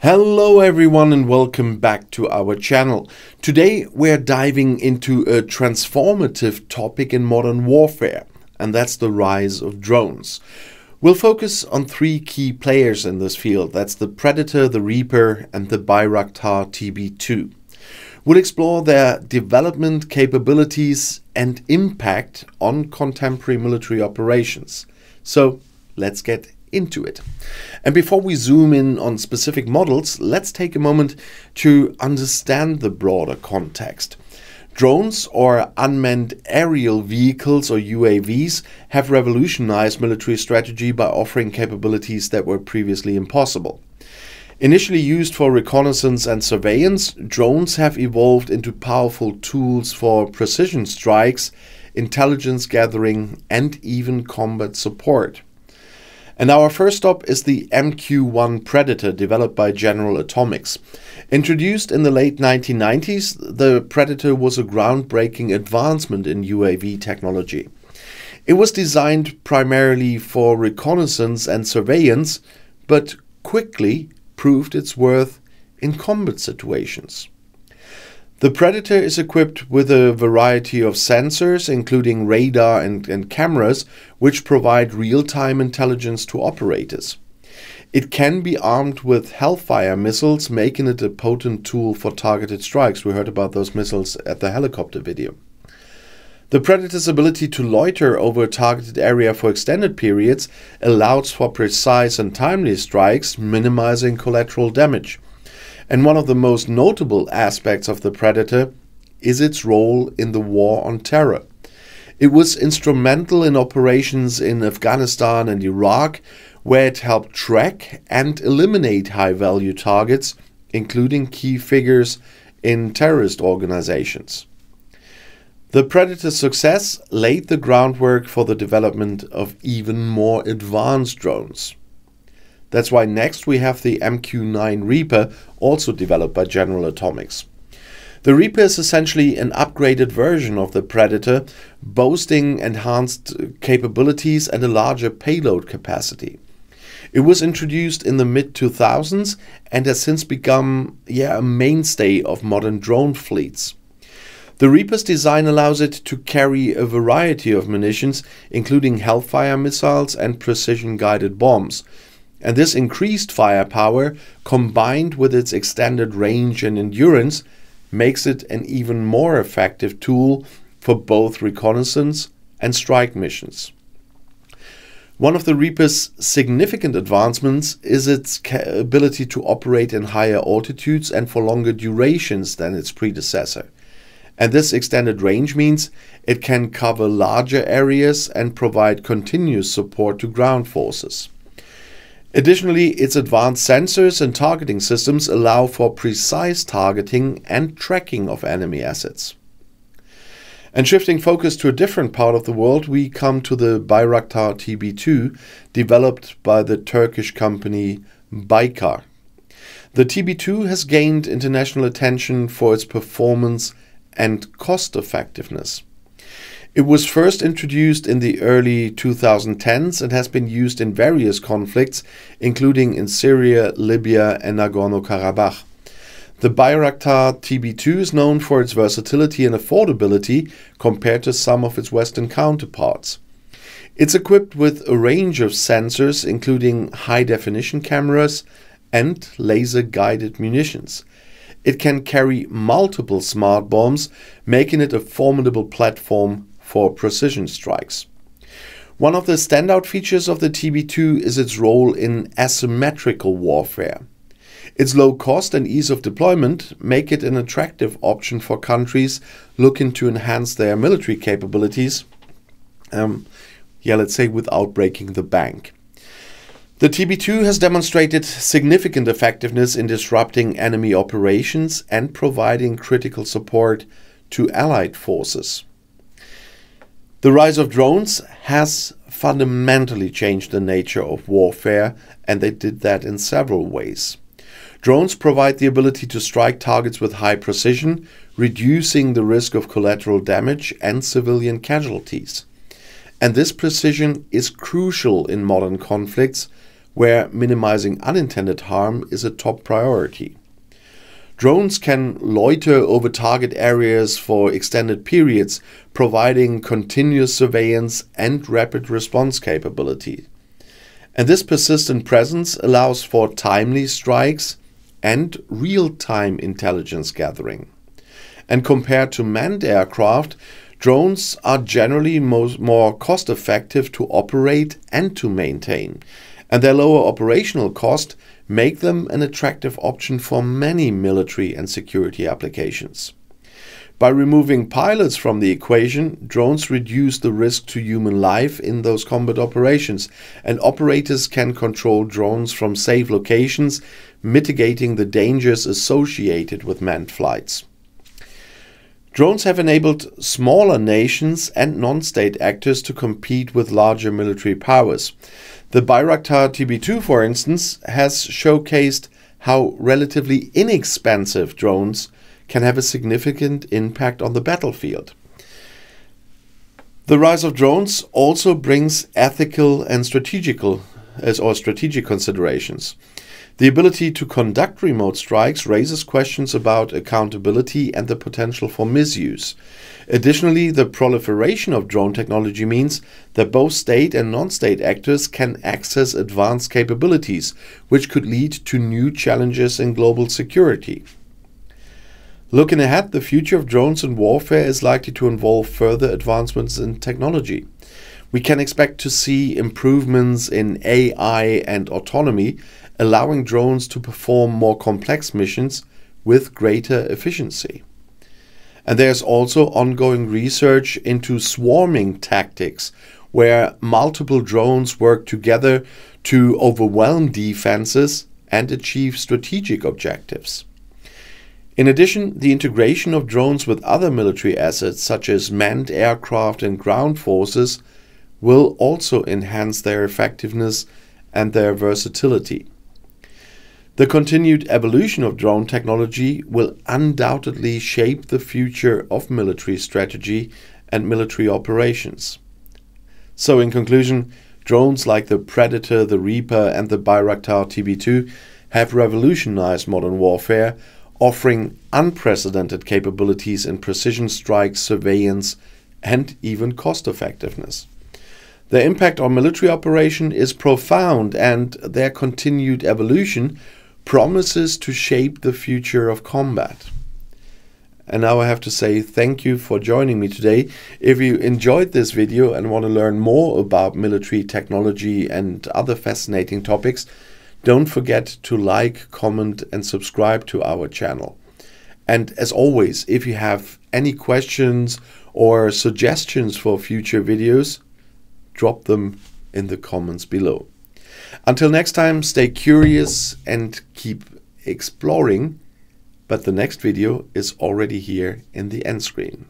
Hello everyone and welcome back to our channel. Today we're diving into a transformative topic in modern warfare, and that's the rise of drones. We'll focus on three key players in this field. That's the Predator, the Reaper and the Bayraktar TB2. We'll explore their development, capabilities and impact on contemporary military operations. So let's get into it. And before we zoom in on specific models, let's take a moment to understand the broader context. Drones, or unmanned aerial vehicles or UAVs, have revolutionized military strategy by offering capabilities that were previously impossible. Initially used for reconnaissance and surveillance, drones have evolved into powerful tools for precision strikes, intelligence gathering and even combat support. And our first stop is the MQ-1 Predator, developed by General Atomics. Introduced in the late 1990s, the Predator was a groundbreaking advancement in UAV technology. It was designed primarily for reconnaissance and surveillance, but quickly proved its worth in combat situations. The Predator is equipped with a variety of sensors, including radar and cameras, which provide real-time intelligence to operators. It can be armed with Hellfire missiles, making it a potent tool for targeted strikes. We heard about those missiles at the helicopter video. The Predator's ability to loiter over a targeted area for extended periods allows for precise and timely strikes, minimizing collateral damage. And one of the most notable aspects of the Predator is its role in the war on terror. It was instrumental in operations in Afghanistan and Iraq, where it helped track and eliminate high-value targets, including key figures in terrorist organizations. The Predator's success laid the groundwork for the development of even more advanced drones. That's why next we have the MQ-9 Reaper, also developed by General Atomics. The Reaper is essentially an upgraded version of the Predator, boasting enhanced capabilities and a larger payload capacity. It was introduced in the mid-2000s and has since become a mainstay of modern drone fleets. The Reaper's design allows it to carry a variety of munitions, including Hellfire missiles and precision-guided bombs. And this increased firepower, combined with its extended range and endurance, makes it an even more effective tool for both reconnaissance and strike missions. One of the Reaper's significant advancements is its ability to operate in higher altitudes and for longer durations than its predecessor. And this extended range means it can cover larger areas and provide continuous support to ground forces. Additionally, its advanced sensors and targeting systems allow for precise targeting and tracking of enemy assets. And shifting focus to a different part of the world, we come to the Bayraktar TB2, developed by the Turkish company Baykar. The TB2 has gained international attention for its performance and cost effectiveness. It was first introduced in the early 2010s and has been used in various conflicts, including in Syria, Libya and Nagorno-Karabakh. The Bayraktar TB2 is known for its versatility and affordability compared to some of its Western counterparts. It's equipped with a range of sensors, including high-definition cameras and laser-guided munitions. It can carry multiple smart bombs, making it a formidable platform for precision strikes. One of the standout features of the TB2 is its role in asymmetrical warfare. Its low cost and ease of deployment make it an attractive option for countries looking to enhance their military capabilities, let's say without breaking the bank. The TB2 has demonstrated significant effectiveness in disrupting enemy operations and providing critical support to allied forces. The rise of drones has fundamentally changed the nature of warfare, and they did that in several ways. Drones provide the ability to strike targets with high precision, reducing the risk of collateral damage and civilian casualties. And this precision is crucial in modern conflicts, where minimizing unintended harm is a top priority. Drones can loiter over target areas for extended periods, providing continuous surveillance and rapid response capability. And this persistent presence allows for timely strikes and real-time intelligence gathering. And compared to manned aircraft, drones are generally more cost-effective to operate and to maintain, and their lower operational cost make them an attractive option for many military and security applications. By removing pilots from the equation, drones reduce the risk to human life in those combat operations, and operators can control drones from safe locations, mitigating the dangers associated with manned flights. Drones have enabled smaller nations and non-state actors to compete with larger military powers. The Bayraktar TB2, for instance, has showcased how relatively inexpensive drones can have a significant impact on the battlefield. The rise of drones also brings ethical and strategic considerations. The ability to conduct remote strikes raises questions about accountability and the potential for misuse. Additionally, the proliferation of drone technology means that both state and non-state actors can access advanced capabilities, which could lead to new challenges in global security. Looking ahead, the future of drones in warfare is likely to involve further advancements in technology. We can expect to see improvements in AI and autonomy, allowing drones to perform more complex missions with greater efficiency. And there's also ongoing research into swarming tactics, where multiple drones work together to overwhelm defenses and achieve strategic objectives. In addition, the integration of drones with other military assets, such as manned aircraft and ground forces, will also enhance their effectiveness and their versatility. The continued evolution of drone technology will undoubtedly shape the future of military strategy and military operations. So in conclusion, drones like the Predator, the Reaper and the Bayraktar TB2 have revolutionized modern warfare, offering unprecedented capabilities in precision strikes, surveillance and even cost effectiveness. Their impact on military operation is profound, and their continued evolution promises to shape the future of combat. And now I have to say thank you for joining me today. If you enjoyed this video and want to learn more about military technology and other fascinating topics, don't forget to like, comment and subscribe to our channel. And as always, if you have any questions or suggestions for future videos, drop them in the comments below. Until next time, stay curious and keep exploring, but the next video is already here in the end screen.